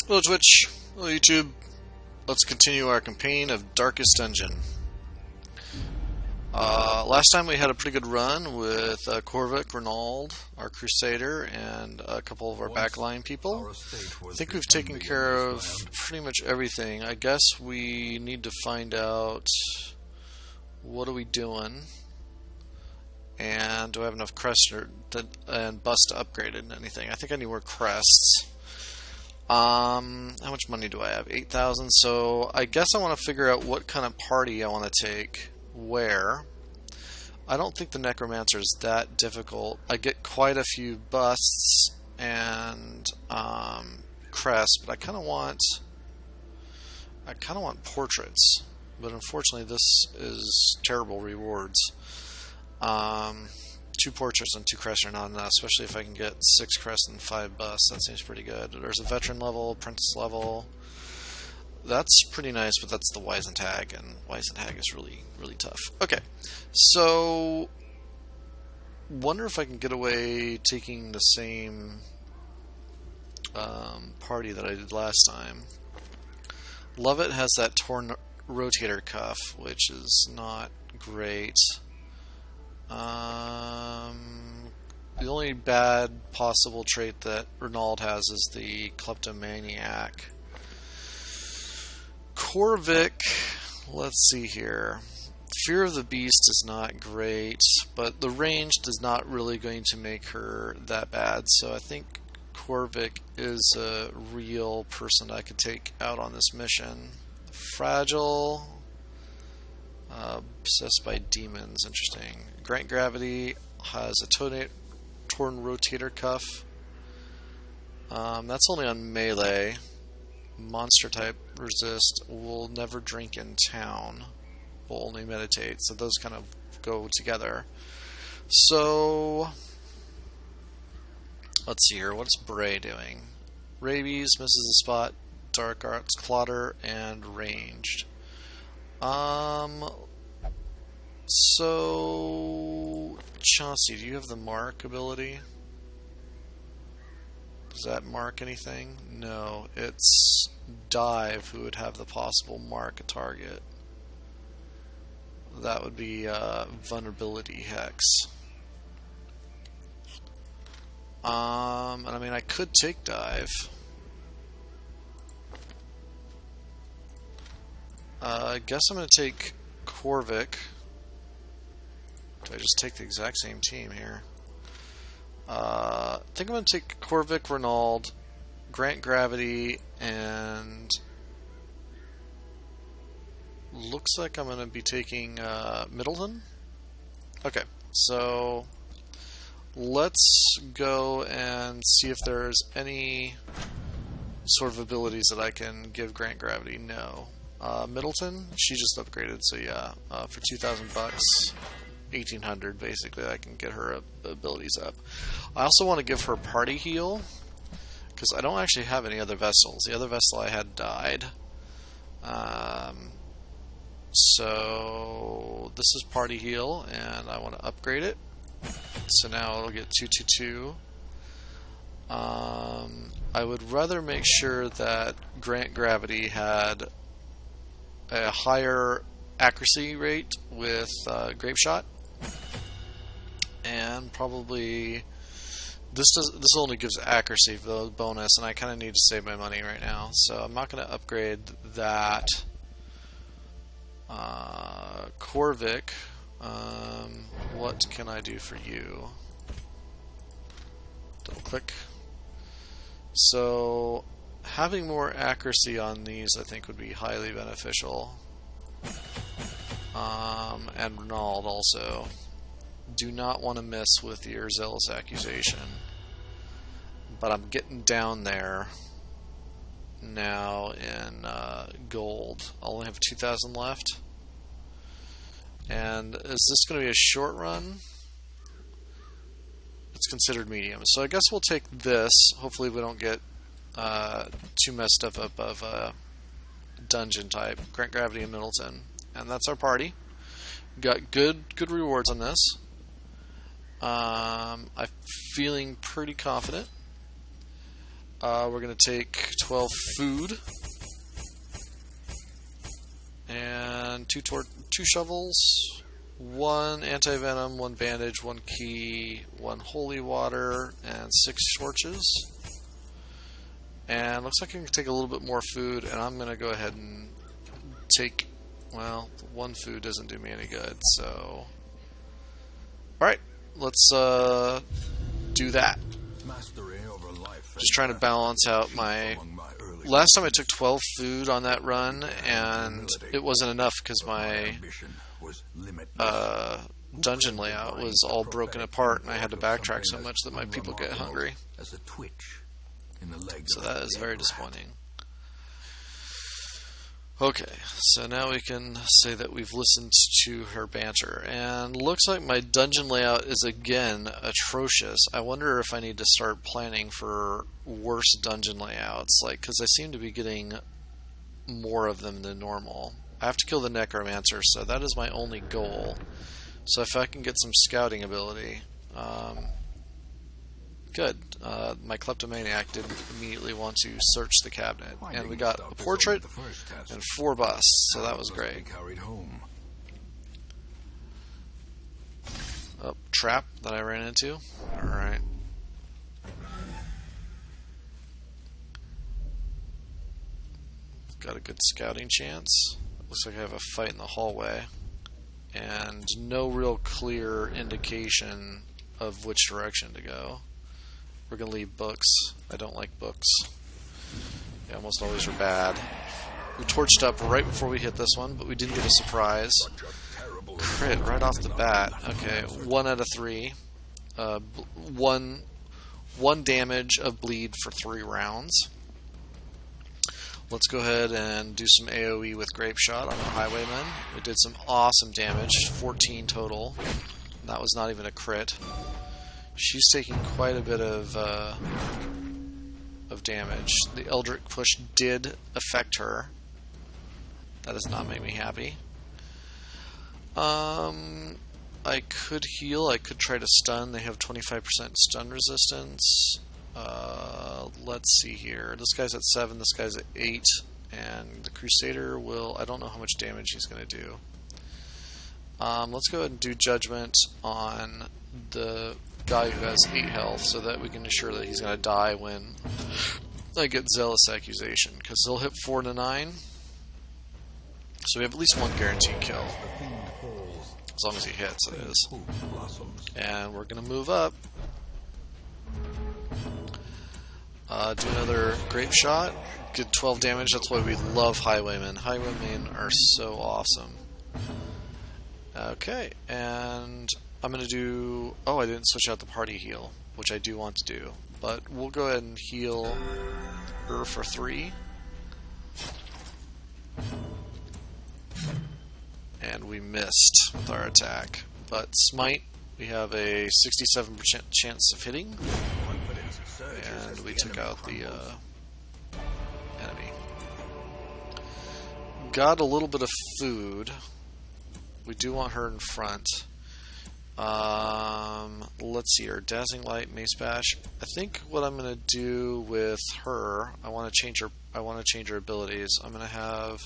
Hello Twitch, hello YouTube. Let's continue our campaign of Darkest Dungeon. Last time we had a pretty good run with Corvic, Renauld, our Crusader, and a couple of our backline people. I think we've taken care of pretty much everything. I guess we need to find out what are we doing, and do I have enough crests and bust to upgrade it and anything. I think I need more crests. How much money do I have? 8,000. So I guess I want to figure out what kind of party I want to take where. I don't think the Necromancer is that difficult. I get quite a few busts and crests, but I kind of want portraits. But unfortunately, this is terrible rewards. 2 portraits and 2 crests are not enough, especially if I can get 6 crests and 5 busts. That seems pretty good. There's a veteran level, apprentice level. That's pretty nice, but that's the Weisentag, and Weisentag is really, really tough. Okay, so wonder if I can get away taking the same party that I did last time. Lovett has that torn rotator cuff, which is not great. The only bad possible trait that Renauld has is the kleptomaniac. Corvic, let's see here. Fear of the Beast is not great, but the ranged is not really going to make her that bad, so I think Corvic is a real person I could take out on this mission. Fragile, obsessed by demons, interesting. Grant Gravity has a torn rotator cuff. That's only on melee. Monster type resist. Will never drink in town. Will only meditate. So those kind of go together. So let's see here. What is Bray doing? Rabies, misses a spot, dark arts, clotter, and ranged. So Chauncey, do you have the mark ability? Does that mark anything? No, it's Dive who would have the possible mark a target. That would be Vulnerability Hex. And I mean, I could take Dive. I guess I'm going to take Corvic. Do I just take the exact same team here? I think I'm going to take Corvic, Renauld, Grant Gravity, and looks like I'm going to be taking Middleton. Okay, so let's go and see if there's any sort of abilities that I can give Grant Gravity. No. Middleton, she just upgraded, so yeah, for 2,000 bucks. 1,800 basically, I can get her abilities up. I also want to give her party heal because I don't actually have any other vessels. The other vessel I had died. So this is party heal, and I want to upgrade it. So now it'll get 222. I would rather make sure that Grant Gravity had a higher accuracy rate with Grape Shot, and probably this only gives accuracy for the bonus, and I kind of need to save my money right now, so I'm not going to upgrade that. Corvic, what can I do for you? Double click. So having more accuracy on these I think would be highly beneficial. And Renauld also. Do not want to miss with the Zealous Accusation. But I'm getting down there now in gold. I only have 2,000 left. And is this going to be a short run? It's considered medium. So I guess we'll take this. Hopefully we don't get too messed up of a dungeon type. Grant Gravity and Middleton. And that's our party. Got good rewards on this. I'm feeling pretty confident. We're going to take 12 food and two shovels, 1 anti-venom, 1 bandage, 1 key, 1 holy water, and 6 torches. And looks like I can take a little bit more food, and I'm going to go ahead and take, well, 1 food doesn't do me any good, so... Alright, let's do that. Just trying to balance out my... Last time I took 12 food on that run, and it wasn't enough because my dungeon layout was all broken apart, and I had to backtrack so much that my people get hungry. So that is very disappointing. Okay, so now we can say that we've listened to her banter. And looks like my dungeon layout is again atrocious. I wonder if I need to start planning for worse dungeon layouts, like, because I seem to be getting more of them than normal. I have to kill the necromancer, so that is my only goal. So if I can get some scouting ability, good. My kleptomaniac didn't immediately want to search the cabinet. And we got a portrait and 4 busts, so that was great. Oh, trap that I ran into. Alright. Got a good scouting chance. Looks like I have a fight in the hallway. And no real clear indication of which direction to go. We're going to leave books. I don't like books. They almost always are bad. We torched up right before we hit this one, but we didn't get a surprise. Crit right off the bat. Okay, 1 out of 3. One damage of bleed for 3 rounds. Let's go ahead and do some AoE with Grape Shot on the Highwayman. We did some awesome damage, 14 total. And that was not even a crit. She's taking quite a bit of damage. The Eldritch Push did affect her. That does not make me happy. I could heal. I could try to stun. They have 25% stun resistance. Let's see here. This guy's at 7. This guy's at 8. And the Crusader will... I don't know how much damage he's going to do. Let's go ahead and do Judgment on the guy who has 8 health so that we can ensure that he's going to die when I get Zealous Accusation. Because they'll hit 4 to 9. So we have at least 1 guaranteed kill. As long as he hits, it is. And we're going to move up. Do another Grape Shot. Get 12 damage. That's why we love Highwaymen. Highwaymen are so awesome. Okay, and I'm going to do... Oh, I didn't switch out the party heal, which I do want to do. But we'll go ahead and heal her for 3. And we missed with our attack. But Smite, we have a 67% chance of hitting. And we took out the enemy. Got a little bit of food. We do want her in front. Let's see her. Dazzling Light, Mace Bash. I think what I'm going to do with her, I want to change her abilities. I'm going to have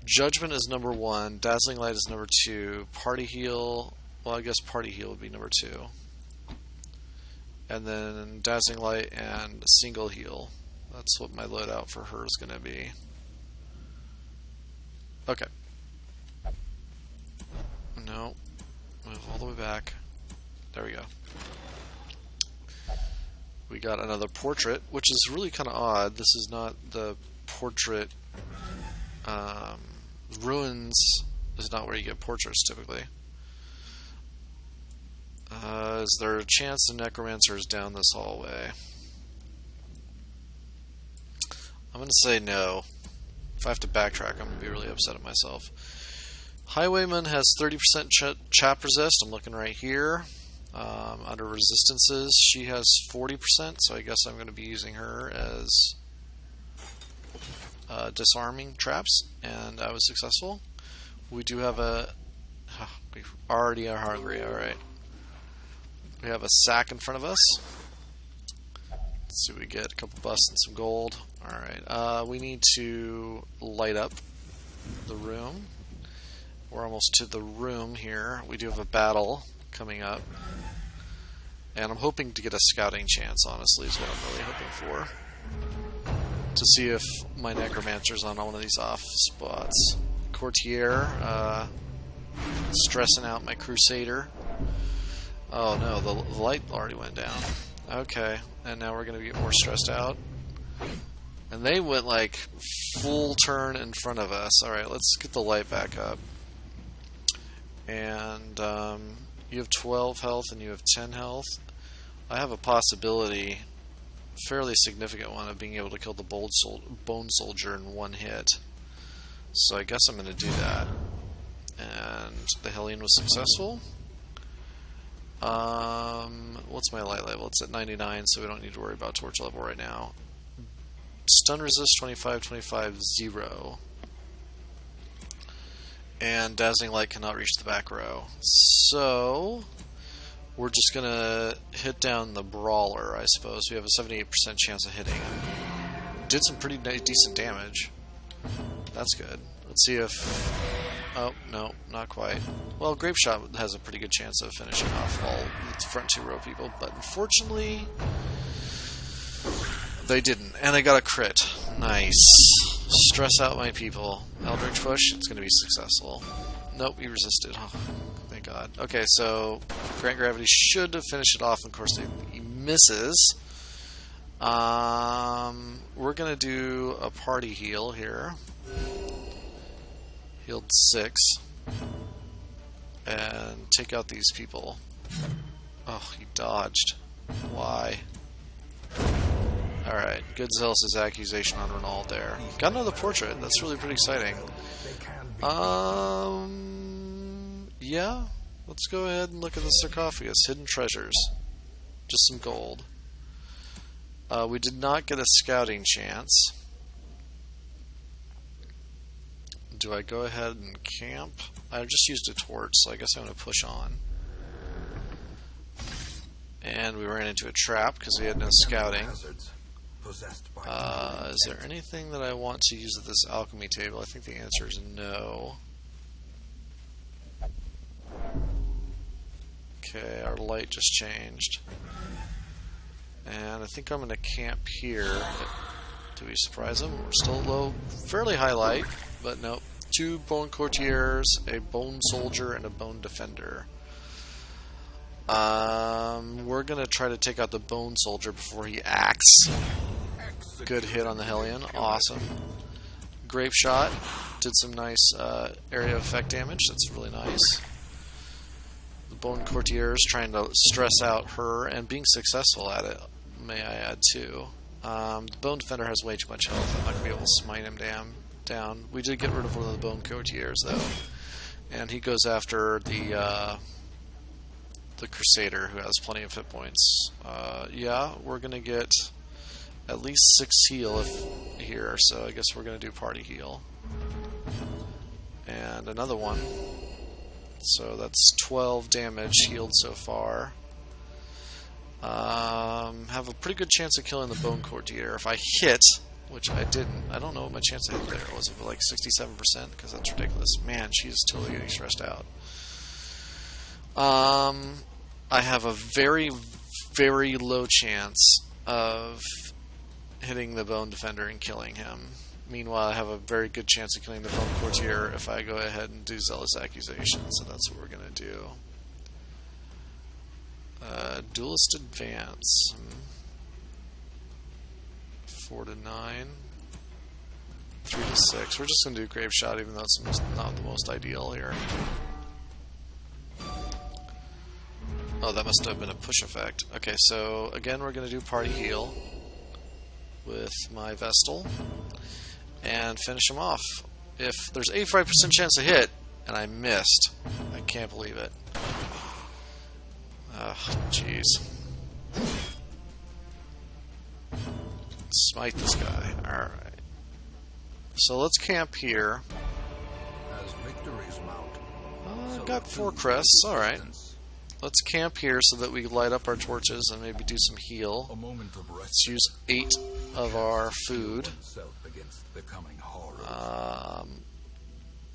Judgment is number 1, Dazzling Light is number 2, Party Heal, well, I guess Party Heal would be number 2. And then Dazzling Light and Single Heal. That's what my loadout for her is going to be. Okay. No. Move all the way back. There we go. We got another portrait, which is really kind of odd. This is not the portrait... Ruins is not where you get portraits typically. Is there a chance the Necromancer is down this hallway? I'm going to say no. If I have to backtrack, I'm going to be really upset at myself. Highwayman has 30% chap resist. I'm looking right here. Under resistances, she has 40%, so I guess I'm going to be using her as disarming traps, and I was successful. We do have a... we already are hungry, alright. We have a sack in front of us. Let's see what we get. A couple busts and some gold. Alright, we need to light up the room. We're almost to the room here. We do have a battle coming up. And I'm hoping to get a scouting chance, honestly, is what I'm really hoping for. To see if my Necromancer's on one of these off spots. Courtier, stressing out my Crusader. Oh no, the light already went down. Okay, and now we're going to get more stressed out. And they went like full turn in front of us. Alright, let's get the light back up. And you have 12 health and you have 10 health. I have a possibility, fairly significant one, of being able to kill the Bone Soldier in one hit. So I guess I'm going to do that. And the Hellion was successful. What's my light level? It's at 99, so we don't need to worry about torch level right now. Stun resist 25, 25, 0. And Dazzling Light cannot reach the back row. So we're just gonna hit down the Brawler, I suppose. We have a 78% chance of hitting him. Did some pretty decent damage. That's good. Let's see if... Oh, no, not quite. Well, Grape Shot has a pretty good chance of finishing off all the front two row people, but unfortunately, they didn't. And I got a crit. Nice. Stress out my people. Eldritch Push, it's going to be successful. Nope, he resisted. Oh, thank God. Okay, so Grant Gravity should have finished it off. Of course, he misses. We're going to do a party heal here. Healed 6. And take out these people. Oh, he dodged. Why? Alright, good Zealous' accusation on Renald there. Got another portrait. That's really pretty exciting. Yeah. Let's go ahead and look at the sarcophagus. Hidden treasures. Just some gold. We did not get a scouting chance. Do I go ahead and camp? I just used a torch, so I guess I'm going to push on. And we ran into a trap because we had no scouting. Is there anything that I want to use at this alchemy table? I think the answer is no. Okay, our light just changed. And I think I'm going to camp here. Do we surprise them? We're still low, fairly high light, but nope. 2 Bone Courtiers, a Bone Soldier, and a Bone Defender. We're going to try to take out the Bone Soldier before he acts. Good hit on the Hellion. Awesome. Grape Shot. Did some nice area effect damage. That's really nice. The Bone Courtiers trying to stress out her and being successful at it, may I add too. The Bone Defender has way too much health. I'm not going to be able to smite him down. We did get rid of one of the Bone Courtiers though. And he goes after the Crusader, who has plenty of hit points. Yeah, we're going to get at least 6 heal here, so I guess we're going to do party heal. And another one. So that's 12 damage healed so far. Have a pretty good chance of killing the Bone Courtier. If I hit, which I didn't, I don't know what my chance of hit there was. It was like 67%, because that's ridiculous. Man, she's totally getting stressed out. I have a very, very low chance of hitting the Bone Defender and killing him. Meanwhile, I have a very good chance of killing the Bone Courtier if I go ahead and do Zealous Accusation, so that's what we're going to do. Duelist Advance. 4 to 9. 3 to 6. We're just going to do Grave Shot, even though it's not the most ideal here. Oh, that must have been a push effect. Okay, so again, we're going to do Party Heal with my Vestal and finish him off. If there's 85% chance to hit, and I missed, I can't believe it. Ugh, jeez. Smite this guy. Alright. So let's camp here. I've got 4 crests. Alright. let's camp here so that we light up our torches and maybe do some heal. Let's use 8 of our food.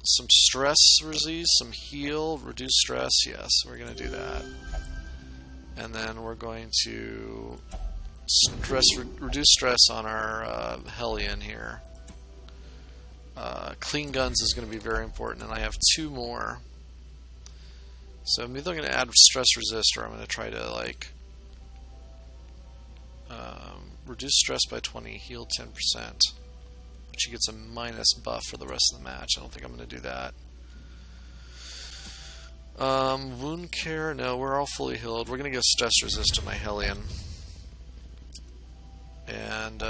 Some stress resist, some heal, reduce stress. Yes, we're going to do that. And then we're going to reduce stress on our Hellion here. Clean guns is going to be very important, and I have 2 more. So I'm either going to add stress resist, or I'm going to try to like reduce stress by 20, heal 10%. She gets a minus buff for the rest of the match. I don't think I'm going to do that. Wound care, no, we're all fully healed. We're going to go stress resist to my Hellion. And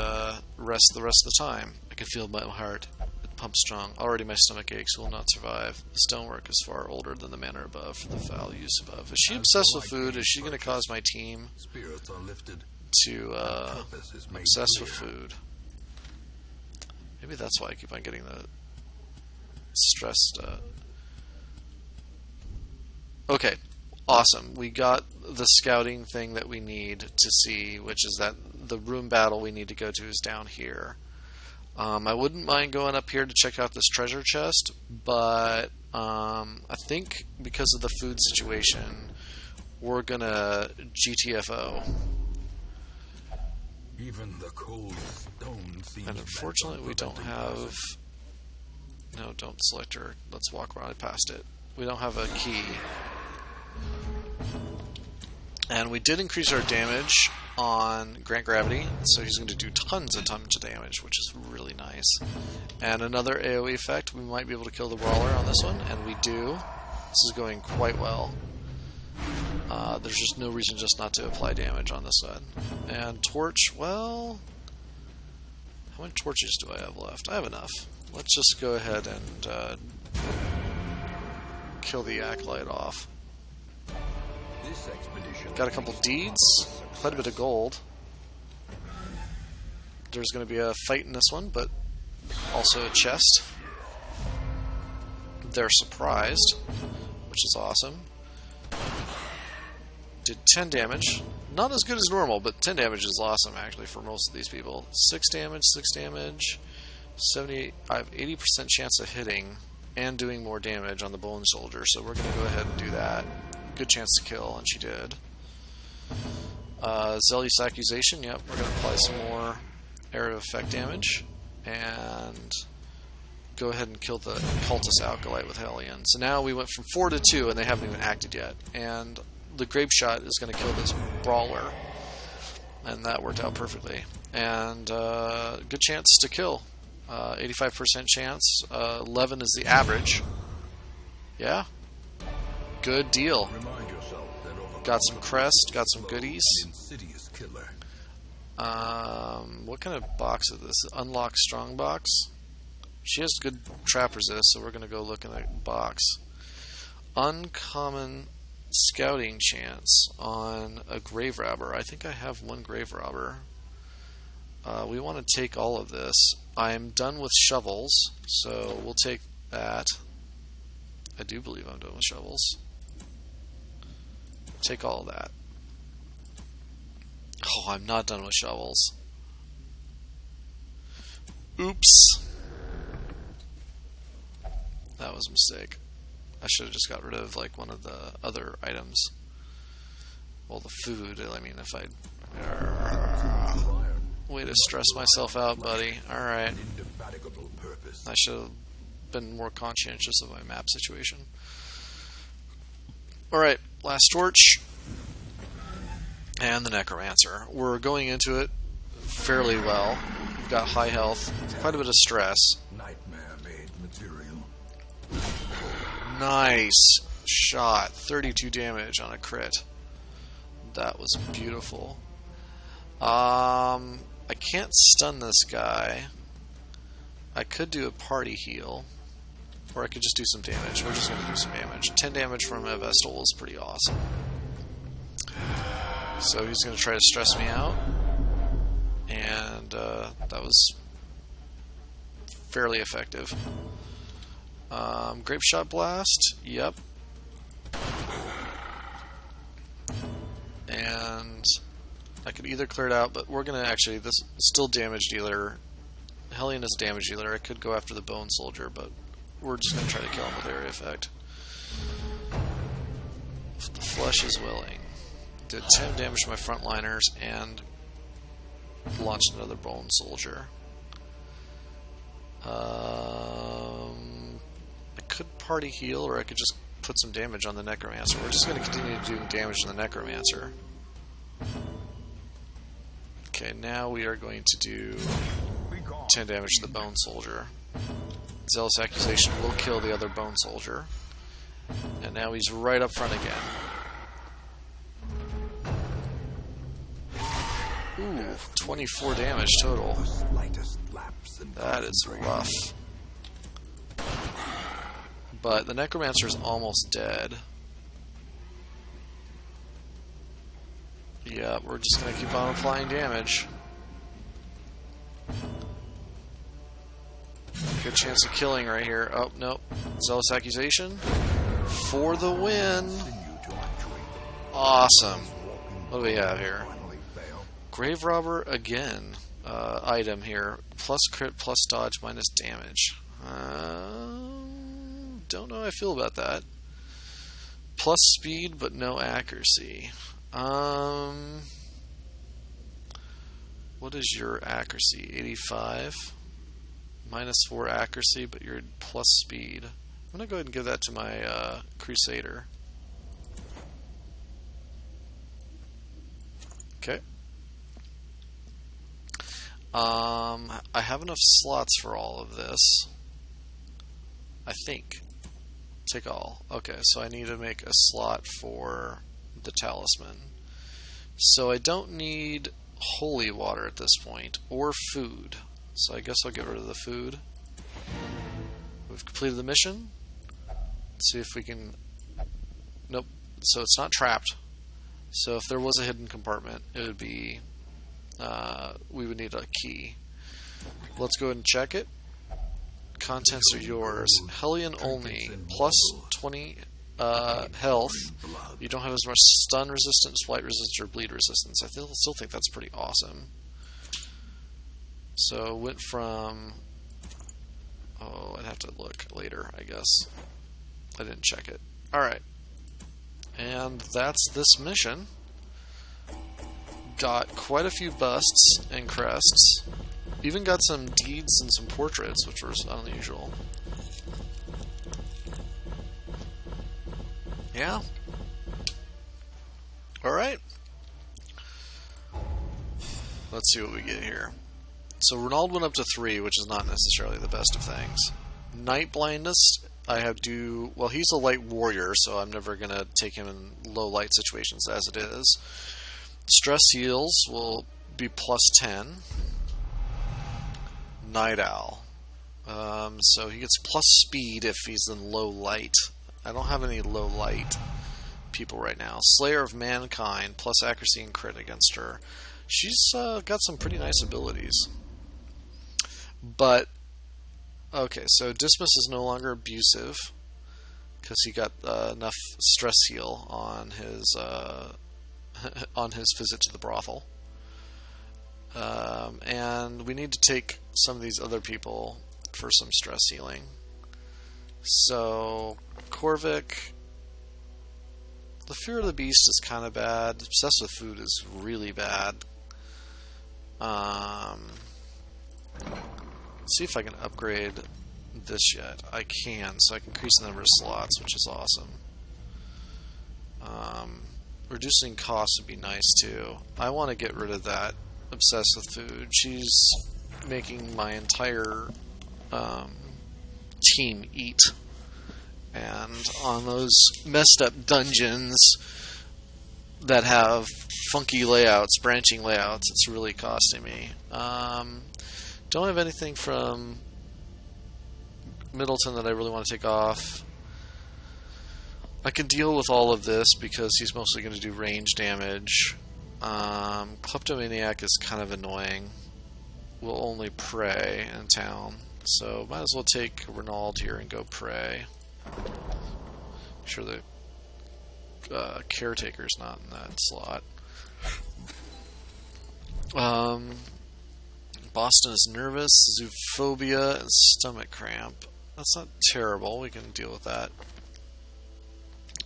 rest the rest of the time. I can feel my heart. It pumps strong. Already my stomach aches, will not survive. The stonework is far older than the manor above, for the foul use above. Is she obsessed with food? Is she going to cause my team to obsess with food? Maybe that's why I keep on getting the stressed. Okay, awesome. We got the scouting thing that we need to see, which is that the room battle we need to go to is down here. I wouldn't mind going up here to check out this treasure chest, but I think because of the food situation, we're gonna GTFO. Even the cold stone seems, and unfortunately we don't have... No, don't select her. Let's walk right past it. We don't have a key. And we did increase our damage on Grant Gravity, so he's going to do tons of damage, which is really nice. And another AoE effect, we might be able to kill the Brawler on this one, and we do. This is going quite well. There's just no reason just not to apply damage on this one. And Torch, well... How many torches do I have left? I have enough. Let's just go ahead and kill the Acolyte off. Got a couple deeds, quite a bit of gold. There's going to be a fight in this one, but also a chest. They're surprised, which is awesome. Did 10 damage. Not as good as normal, but 10 damage is awesome, actually, for most of these people. 6 damage, 6 damage, 78. I have 80% chance of hitting and doing more damage on the Bone Soldier, so we're going to go ahead and do that. Good chance to kill, and she did. Zealous Accusation, yep, we're going to apply some more area of effect damage, and go ahead and kill the Cultist Acolyte with Hellion. So now we went from 4 to 2, and they haven't even acted yet. And the Grape Shot is going to kill this Brawler, and that worked out perfectly. And good chance to kill. 85% chance. 11 is the average. Yeah. Good deal. Got some crest, got some goodies. What kind of box is this? Unlock strong box. She has good trap resist, so we're going to go look in that box. Uncommon scouting chance on a Grave Robber. I think I have one Grave Robber. We want to take all of this. I'm done with shovels, so we'll take that. I do believe I'm done with shovels. Take all of that. Oh, I'm not done with shovels. Oops. That was a mistake. I should have just got rid of like one of the other items. Well, the food, I mean, if I... Way to stress myself out, buddy. Alright. I should have been more conscientious of my map situation. Alright, last torch. And the Necromancer. We're going into it fairly well. We've got high health, quite a bit of stress. Nightmare-made material. Nice shot. 32 damage on a crit. That was beautiful. I can't stun this guy. I could do a party heal. Or I could just do some damage. We're just going to do some damage. 10 damage from a Vestal is pretty awesome. So he's going to try to stress me out. And that was fairly effective. Grape Shot Blast. Yep. and I could either clear it out, but we're gonna actually, this is still damage dealer. Hellion is a damage dealer. I could go after the Bone Soldier, but we're just gonna try to kill him with area effect. If the flesh is willing. Did 10 damage to my frontliners and launched another Bone Soldier. I could party heal, or I could just put some damage on the Necromancer. We're just going to continue doing damage on the Necromancer. Okay, now we are going to do 10 damage to the Bone Soldier. Zealous Accusation will kill the other Bone Soldier. And now he's right up front again. Ooh, 24 damage total. That is rough. But the Necromancer's almost dead. Yeah, we're just gonna keep on applying damage. Good chance of killing right here. Oh, nope. Zealous Accusation. For the win! Awesome. What do we have here? Grave Robber again. Item here. Plus crit, plus dodge, minus damage. Don't know how I feel about that. Plus speed, but no accuracy. What is your accuracy? 85? Minus 4 accuracy, but you're plus speed. I'm gonna go ahead and give that to my Crusader. Okay. I have enough slots for all of this. I think. Take all. Okay, so I need to make a slot for the Talisman. So I don't need holy water at this point, or food. So I guess I'll get rid of the food. We've completed the mission. Let's see if we can... Nope. So it's not trapped. So if there was a hidden compartment, it would be... we would need a key. Let's go ahead and check it. Contents are yours. Hellion only. Plus 20 health. You don't have as much stun resistance, flight resistance, or bleed resistance. I still think that's pretty awesome. So went from... Oh, I'd have to look later, I guess. I didn't check it. Alright. And that's this mission. Got quite a few busts and crests. Even got some deeds and some portraits, which was unusual. Yeah. Alright. Let's see what we get here. So Renald went up to 3, which is not necessarily the best of things. Night Blindness, I have to... Well, he's a light warrior, so I'm never going to take him in low light situations as it is. Stress Heals will be plus 10. Night Owl. So he gets plus speed if he's in low light. I don't have any low light people right now. Slayer of Mankind, plus accuracy and crit against her. She's got some pretty nice abilities. But, okay, so Dismas is no longer abusive, because he got enough stress heal on his visit to the brothel. And we need to take some of these other people for some stress healing. So, Corvic, the Fear of the Beast is kind of bad. Obsessed with Food is really bad. Let's see if I can upgrade this yet. I can, so I can increase the number of slots, which is awesome. Reducing costs would be nice too. I want to get rid of that Obsessed with Food. She's making my entire team eat. And on those messed up dungeons that have funky layouts, branching layouts, it's really costing me. Don't have anything from Middleton that I really want to take off. I can deal with all of this because he's mostly going to do range damage. Kleptomaniac is kind of annoying. We'll only pray in town. So might as well take Renald here and go pray. Make sure the caretaker's not in that slot. Boston is nervous, zoophobia, and stomach cramp. That's not terrible. We can deal with that.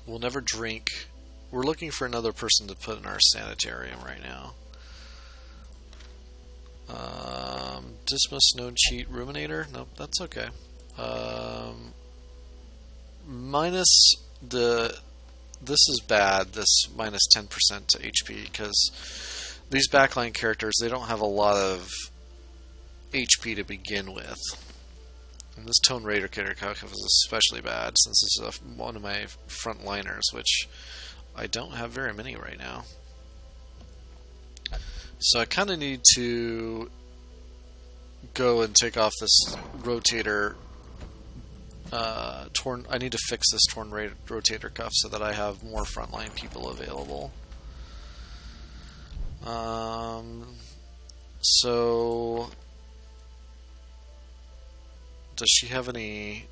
We'll never drink. We're looking for another person to put in our sanitarium right now. Dismiss, no cheat, ruminator. Nope, that's okay. Minus the. This is bad. This minus 10% to HP, because these backline characters, they don't have a lot of HP to begin with. And this Tone Raider character is especially bad, since this is one of my frontliners, which I don't have very many right now. So I kind of need to go and take off this rotator. I need to fix this torn rotator cuff so that I have more frontline people available. So, does she have any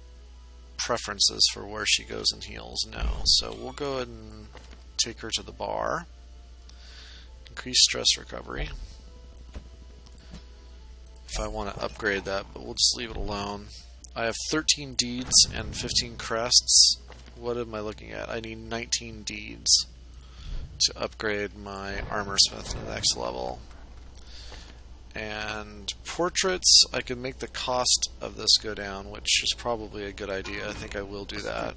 preferences for where she goes and heals? No. So we'll go ahead and take her to the bar. Increase stress recovery. If I want to upgrade that, but we'll just leave it alone. I have 13 deeds and 15 crests. What am I looking at? I need 19 deeds to upgrade my armor smith to the next level. And portraits, I can make the cost of this go down, which is probably a good idea. I think I will do that.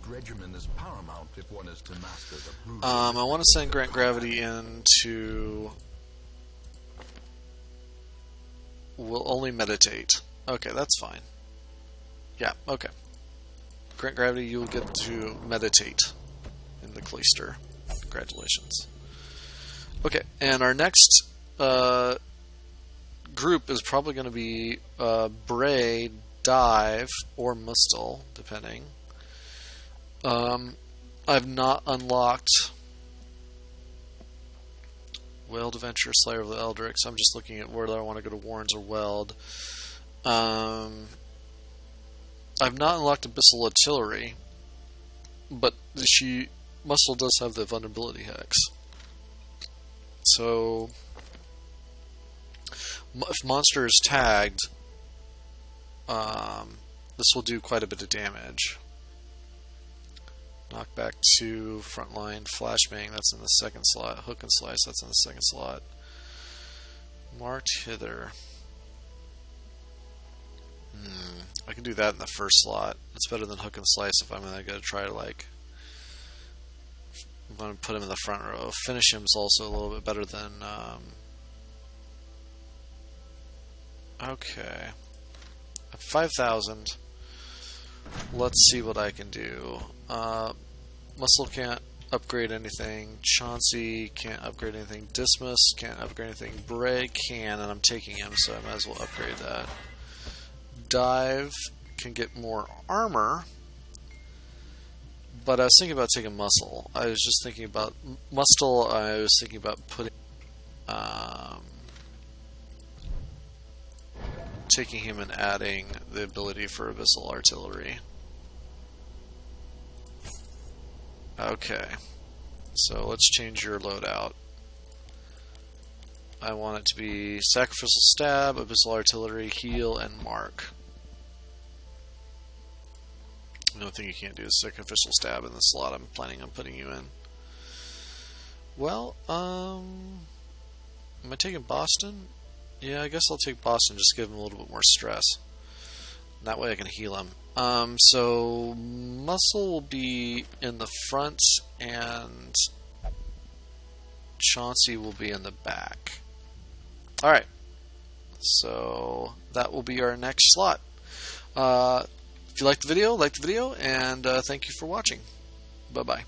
I want to send Grant Gravity into... We'll only meditate. Okay, that's fine. Yeah, okay. Grant Gravity, you'll get to meditate in the cloister. Congratulations. Okay, and our next group is probably going to be Bray, Dive, or Mustel, depending. I've not unlocked Weld Adventure, Slayer of the Eldritch, so I'm just looking at whether I want to go to Warrens or Weld. I've not unlocked Abyssal Artillery, but Mustel does have the Vulnerability Hex. So, if monster is tagged, this will do quite a bit of damage. Knockback 2, frontline, flashbang, that's in the second slot. Hook and slice, that's in the second slot. Marked hither. I can do that in the first slot. It's better than hook and slice if I'm going to try to, like... I'm going to put him in the front row. Finish him is also a little bit better than... Okay. 5,000. Let's see what I can do. Muscle can't upgrade anything. Chauncey can't upgrade anything. Dismas can't upgrade anything. Bray can, and I'm taking him, so I might as well upgrade that. Dive can get more armor, but I was thinking about taking Muscle. I was just thinking about Mustel. I was thinking about putting taking him and adding the ability for Abyssal Artillery. Okay, so let's change your loadout. I want it to be Sacrificial Stab, Abyssal Artillery, Heal, and Mark. The only thing you can't do is Sacrificial Stab in the slot I'm planning on putting you in. Well, am I taking Boston? Yeah, I guess I'll take Boston, just give him a little bit more stress. That way I can heal him. So Muscle will be in the front, and Chauncey will be in the back. Alright, so that will be our next slot. If you liked the video, and thank you for watching. Bye-bye.